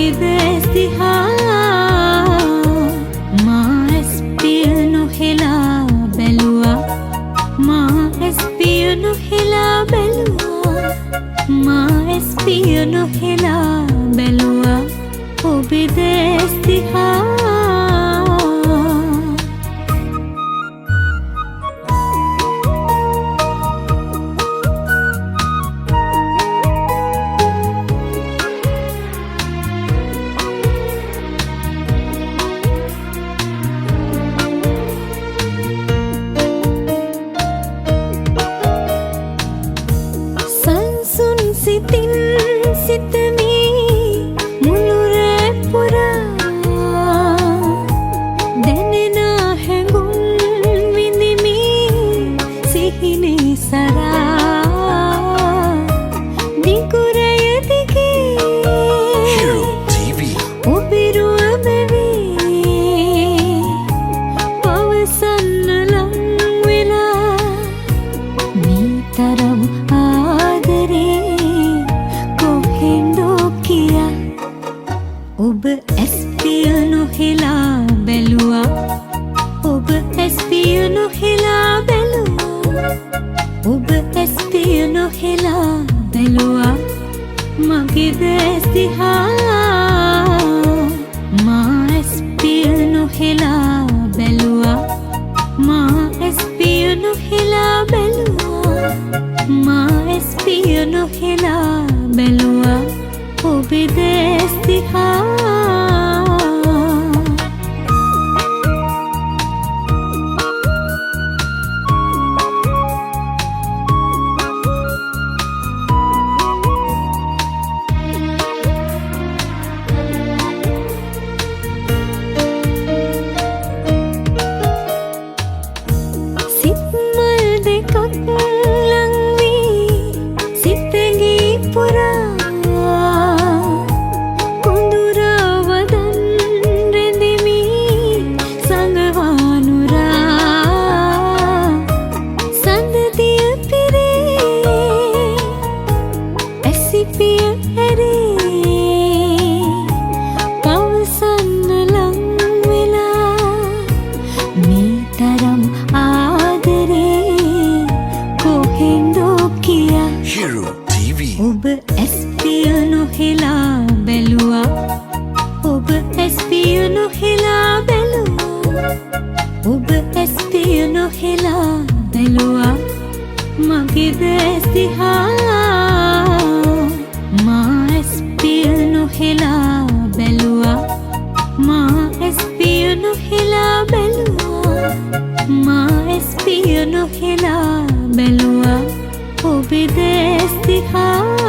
මගේ දැස් දිහා මා ඇස් පිය නොහෙලා බැලුවා මා ඇස් පිය නොහෙලා බැලුවා මා ඇස් පිය නොහෙලා බැලුවා ඔබේ දැස් දිහා සිතින් සිතමි මුළු රෑ පුරා දැනෙන හැඟුම් විඳිමි සිහිනේ සරා දිගුරය දිගේ Hero TV ඔබිරුව බැවේ පවසන්න ලං වෙලා මේ තරම් ආදරේ ඔබ ඇස් පිය නොහෙලා බැලුවා ඔබ ඇස් පිය නොහෙලා බැලුවා ඔබ ඇස් පිය නොහෙලා බැලුවා මගේ දැස් දිහා මා ඇස් පිය නොහෙලා බැලුවා මා ඇස් පිය නොහෙලා බැලුවා මා ඇස් පිය නොහෙලා බැලුවා ඔබේ දැස් දිහා සිත්මල් දෙකක් ලං වී සිතගේ පුරා පවසන්න ලං වෙලා මේ තරම් ආදරේ කොහෙන්දෝ කියා Hero TV ඔබ ඇස් පිය නොහෙලා බැලුවා ඔබ ඇස් පිය නොහෙලා බැලුවා ඔබ ඇස් පිය නොහෙලා බැලුවා මගේ දැස් දිහා මා ඇස් පිය නොහෙලා බැලුවා මා ඇස් පිය නොහෙලා බැලුවා මා ඇස් පිය නොහෙලා බැලුවා ඔබේ දැස් දිහා